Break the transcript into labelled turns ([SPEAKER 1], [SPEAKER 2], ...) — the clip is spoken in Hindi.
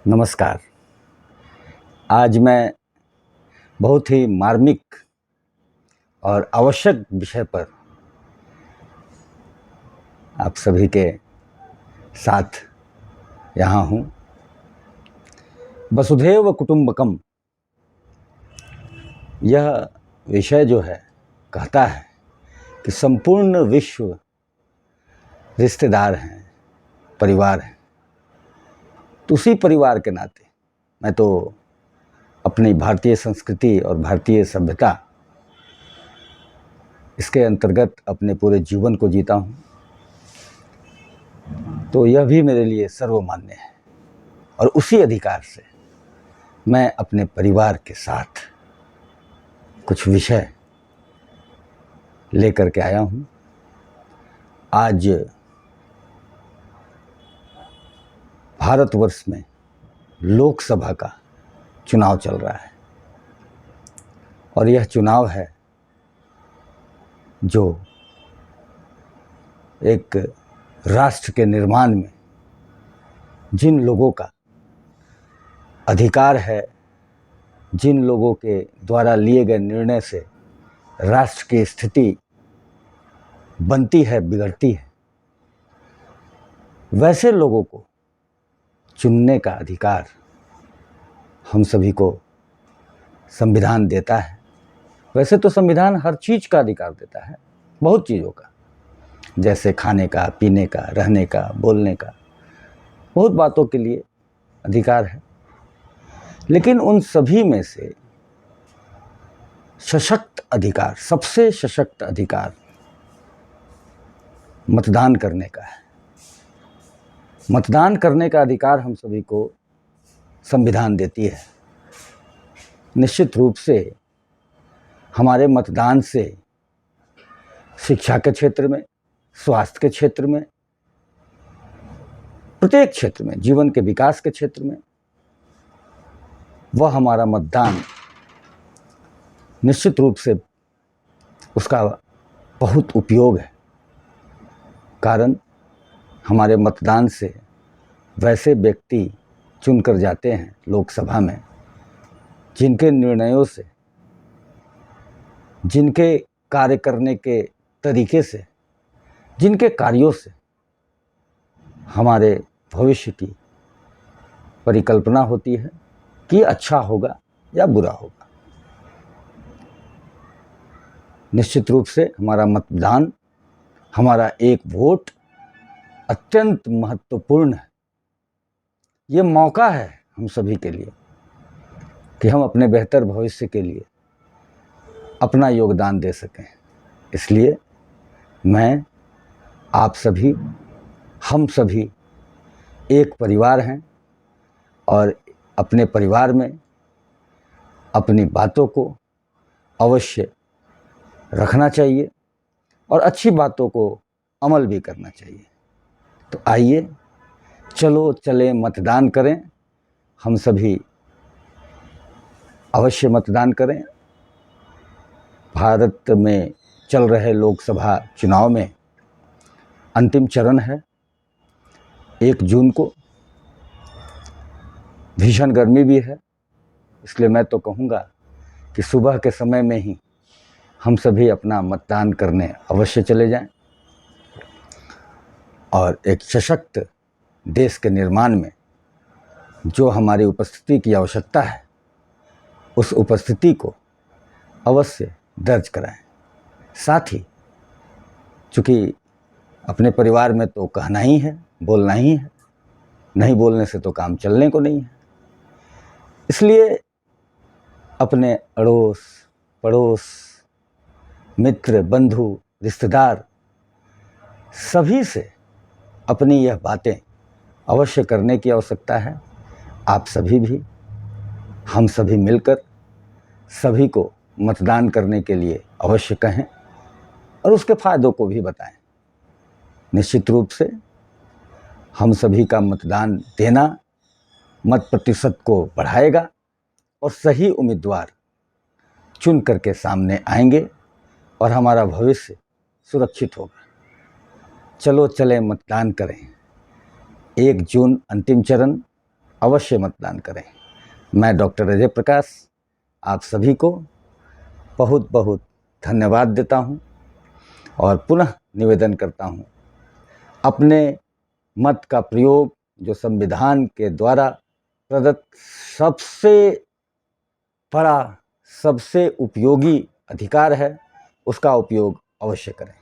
[SPEAKER 1] नमस्कार। आज मैं बहुत ही मार्मिक और आवश्यक विषय पर आप सभी के साथ यहाँ हूँ। वसुधैव कुटुंबकम, यह विषय जो है कहता है कि संपूर्ण विश्व रिश्तेदार हैं, परिवार हैं। तो उसी परिवार के नाते मैं तो अपनी भारतीय संस्कृति और भारतीय सभ्यता इसके अंतर्गत अपने पूरे जीवन को जीता हूँ, तो यह भी मेरे लिए सर्वमान्य है। और उसी अधिकार से मैं अपने परिवार के साथ कुछ विषय लेकर के आया हूँ। आज भारतवर्ष में लोकसभा का चुनाव चल रहा है और यह चुनाव है जो एक राष्ट्र के निर्माण में जिन लोगों का अधिकार है, जिन लोगों के द्वारा लिए गए निर्णय से राष्ट्र की स्थिति बनती है, बिगड़ती है, वैसे लोगों को चुनने का अधिकार हम सभी को संविधान देता है। वैसे तो संविधान हर चीज़ का अधिकार देता है, बहुत चीज़ों का, जैसे खाने का, पीने का, रहने का, बोलने का, बहुत बातों के लिए अधिकार है। लेकिन उन सभी में से सशक्त अधिकार, सबसे सशक्त अधिकार मतदान करने का है। मतदान करने का अधिकार हम सभी को संविधान देती है। निश्चित रूप से हमारे मतदान से शिक्षा के क्षेत्र में, स्वास्थ्य के क्षेत्र में, प्रत्येक क्षेत्र में, जीवन के विकास के क्षेत्र में वह हमारा मतदान निश्चित रूप से उसका बहुत उपयोग है। कारण हमारे मतदान से वैसे व्यक्ति चुनकर जाते हैं लोकसभा में जिनके निर्णयों से, जिनके कार्य करने के तरीके से, जिनके कार्यों से हमारे भविष्य की परिकल्पना होती है कि अच्छा होगा या बुरा होगा। निश्चित रूप से हमारा मतदान, हमारा एक वोट अत्यंत महत्वपूर्ण है। ये मौका है हम सभी के लिए कि हम अपने बेहतर भविष्य के लिए अपना योगदान दे सकें। इसलिए मैं, आप सभी, हम सभी एक परिवार हैं और अपने परिवार में अपनी बातों को अवश्य रखना चाहिए और अच्छी बातों को अमल भी करना चाहिए। तो आइए, चलो चले मतदान करें। हम सभी अवश्य मतदान करें। भारत में चल रहे लोकसभा चुनाव में अंतिम चरण है। 1 जून को भीषण गर्मी भी है, इसलिए मैं तो कहूँगा कि सुबह के समय में ही हम सभी अपना मतदान करने अवश्य चले जाएं और एक सशक्त देश के निर्माण में जो हमारी उपस्थिति की आवश्यकता है, उस उपस्थिति को अवश्य दर्ज कराएं। साथ ही चूँकि अपने परिवार में तो कहना ही है, बोलना ही है, नहीं बोलने से तो काम चलने को नहीं है। इसलिए अपने अड़ोस पड़ोस, मित्र, बंधु, रिश्तेदार, सभी से अपनी यह बातें अवश्य करने की आवश्यकता है। आप सभी भी, हम सभी मिलकर सभी को मतदान करने के लिए अवश्य कहें और उसके फायदों को भी बताएं। निश्चित रूप से हम सभी का मतदान देना मत प्रतिशत को बढ़ाएगा और सही उम्मीदवार चुन करके सामने आएंगे और हमारा भविष्य सुरक्षित होगा। चलो चले मतदान करें। 1 जून अंतिम चरण, अवश्य मतदान करें। मैं डॉक्टर अजय प्रकाश आप सभी को बहुत बहुत धन्यवाद देता हूं और पुनः निवेदन करता हूं, अपने मत का प्रयोग जो संविधान के द्वारा प्रदत्त सबसे बड़ा, सबसे उपयोगी अधिकार है, उसका उपयोग अवश्य करें।